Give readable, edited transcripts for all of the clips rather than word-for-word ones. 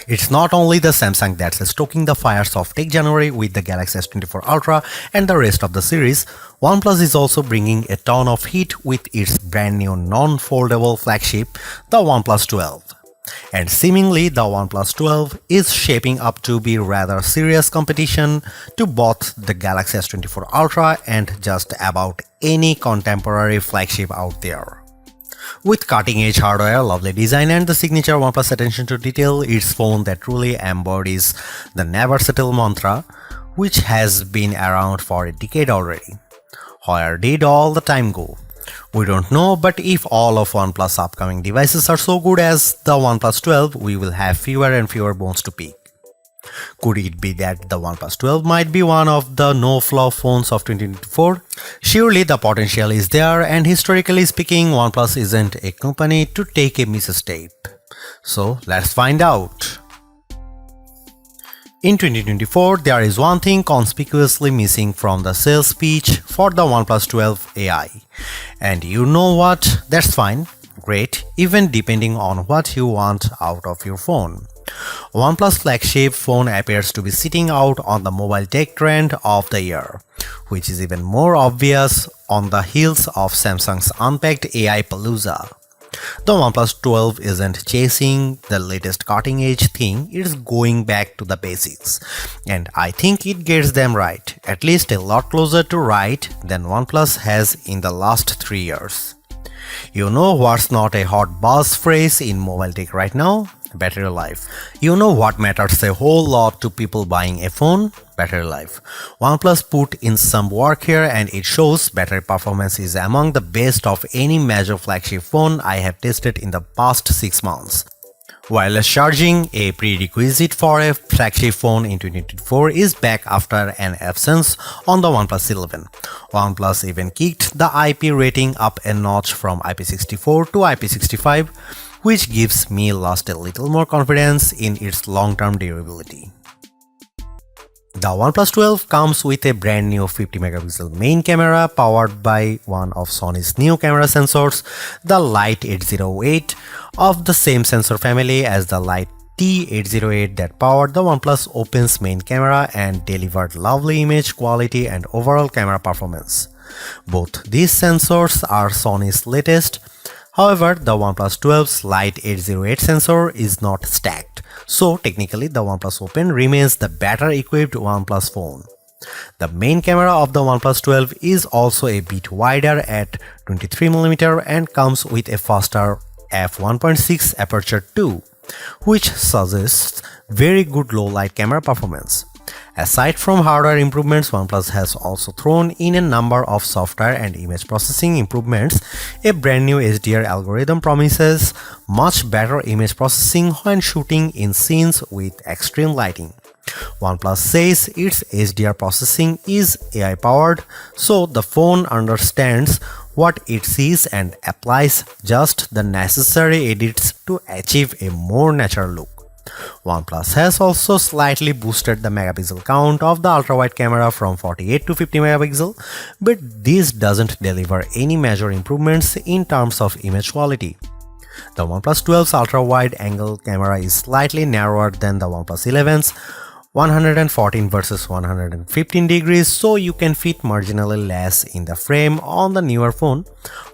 It's not only the Samsung that's stoking the fires of Tech January with the Galaxy S24 Ultra and the rest of the series. OnePlus is also bringing a ton of heat with its brand new non-foldable flagship, the OnePlus 12. And seemingly the OnePlus 12 is shaping up to be rather serious competition to both the Galaxy S24 Ultra and just about any contemporary flagship out there. With cutting-edge hardware, lovely design and the signature OnePlus attention to detail, it's phone that truly embodies the never settle mantra, which has been around for a decade already. Where did all the time go? We don't know, but if all of OnePlus upcoming devices are so good as the OnePlus 12, we will have fewer and fewer bones to pick. Could it be that the OnePlus 12 might be one of the no-flaw phones of 2024? Surely the potential is there, and historically speaking, OnePlus isn't a company to take a misstep. So let's find out. In 2024, there is one thing conspicuously missing from the sales pitch for the OnePlus 12 AI. And you know what? That's fine, great, even depending on what you want out of your phone. OnePlus flagship phone appears to be sitting out on the mobile tech trend of the year, which is even more obvious on the heels of Samsung's unpacked AI Palooza. The OnePlus 12 isn't chasing the latest cutting-edge thing, it's going back to the basics. And I think it gets them right, at least a lot closer to right than OnePlus has in the last 3 years. You know what's not a hot buzz phrase in mobile tech right now? Battery life. You know what matters a whole lot to people buying a phone? Battery life. OnePlus put in some work here and it shows battery performance is among the best of any major flagship phone I have tested in the past 6 months. Wireless charging, a prerequisite for a flagship phone in 2024, is back after an absence on the OnePlus 11. OnePlus even kicked the IP rating up a notch from IP64 to IP65, which gives me a little more confidence in its long-term durability. The OnePlus 12 comes with a brand new 50-megapixel main camera powered by one of Sony's new camera sensors, the Light 808, of the same sensor family as the Light T808 that powered the OnePlus Open's main camera and delivered lovely image quality and overall camera performance. Both these sensors are Sony's latest. However, the OnePlus 12's Light 808 sensor is not stacked, so technically the OnePlus Open remains the better equipped OnePlus phone. The main camera of the OnePlus 12 is also a bit wider at 23mm and comes with a faster f1.6 aperture too, which suggests very good low light camera performance. Aside from hardware improvements, OnePlus has also thrown in a number of software and image processing improvements. A brand new HDR algorithm promises much better image processing when shooting in scenes with extreme lighting. OnePlus says its HDR processing is AI powered, so the phone understands what it sees and applies just the necessary edits to achieve a more natural look. OnePlus has also slightly boosted the megapixel count of the ultra-wide camera from 48 to 50 megapixel, but this doesn't deliver any major improvements in terms of image quality. The OnePlus 12's ultra-wide angle camera is slightly narrower than the OnePlus 11's 114 versus 115 degrees, so you can fit marginally less in the frame on the newer phone.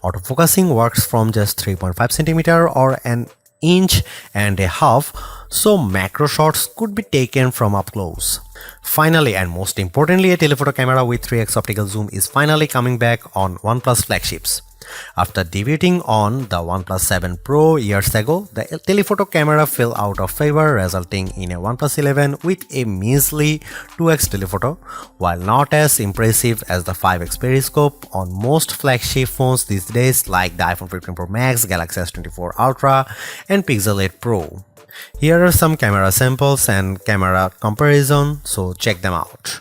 Autofocusing works from just 3.5 cm or an inch and a half, so macro shots could be taken from up close. Finally, and most importantly, a telephoto camera with 3x optical zoom is finally coming back on OnePlus flagships. After debuting on the OnePlus 7 Pro years ago, the telephoto camera fell out of favor, resulting in a OnePlus 11 with a measly 2x telephoto. While not as impressive as the 5x periscope on most flagship phones these days like the iPhone 15 Pro Max, Galaxy S24 Ultra, and Pixel 8 Pro. Here are some camera samples and camera comparison, so check them out.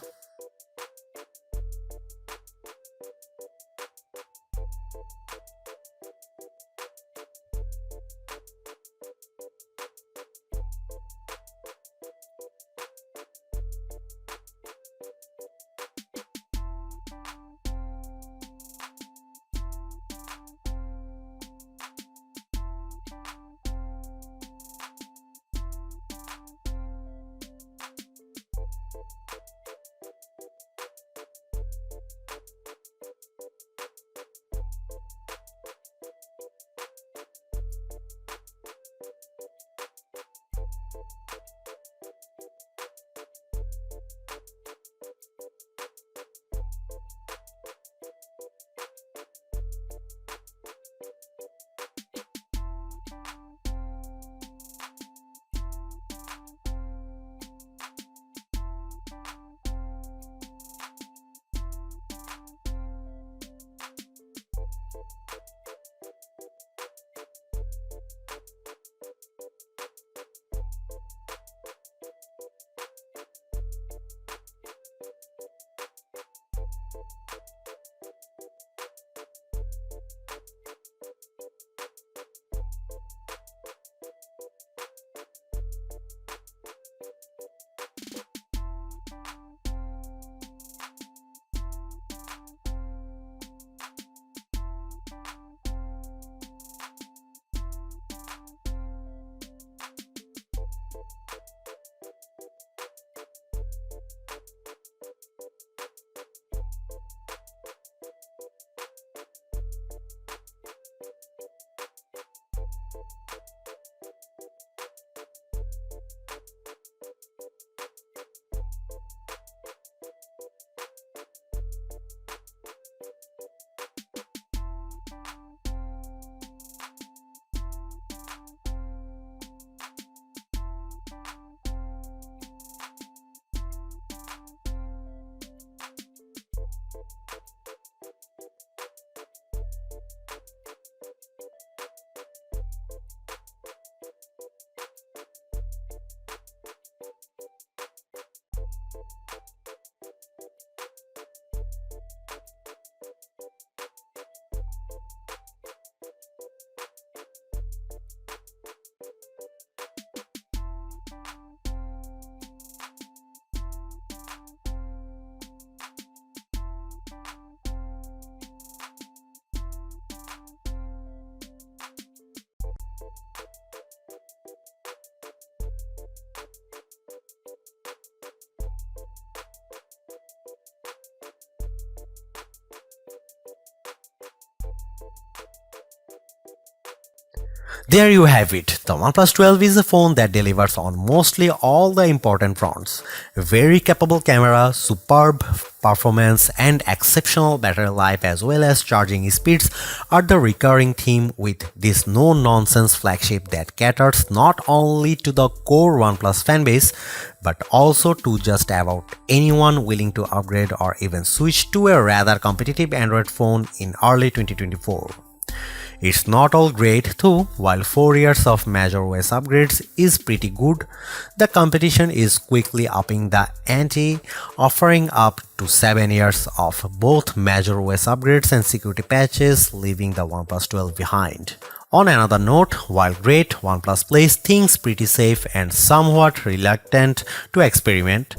There you have it. The OnePlus 12 is a phone that delivers on mostly all the important fronts. A very capable camera, superb performance, and exceptional battery life as well as charging speeds are the recurring theme with this no-nonsense flagship that caters not only to the core OnePlus fanbase but also to just about anyone willing to upgrade or even switch to a rather competitive Android phone in early 2024. It's not all great though. While 4 years of major OS upgrades is pretty good, the competition is quickly upping the ante, offering up to 7 years of both major OS upgrades and security patches, leaving the OnePlus 12 behind. On another note, while great, OnePlus plays things pretty safe and somewhat reluctant to experiment.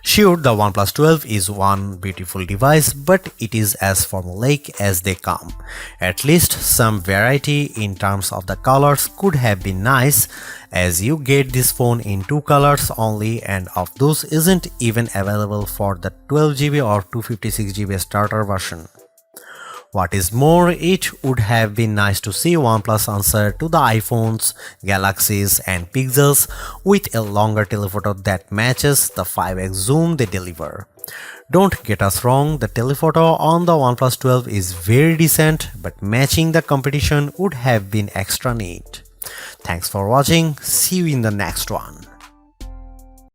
Sure, the OnePlus 12 is one beautiful device, but it is as formulaic as they come. At least some variety in terms of the colors could have been nice, as you get this phone in 2 colors only, and of those isn't even available for the 12GB or 256GB starter version. What is more, it would have been nice to see OnePlus answer to the iPhones, Galaxies and Pixels with a longer telephoto that matches the 5x zoom they deliver. Don't get us wrong, the telephoto on the OnePlus 12 is very decent, but matching the competition would have been extra neat. Thanks for watching, see you in the next one.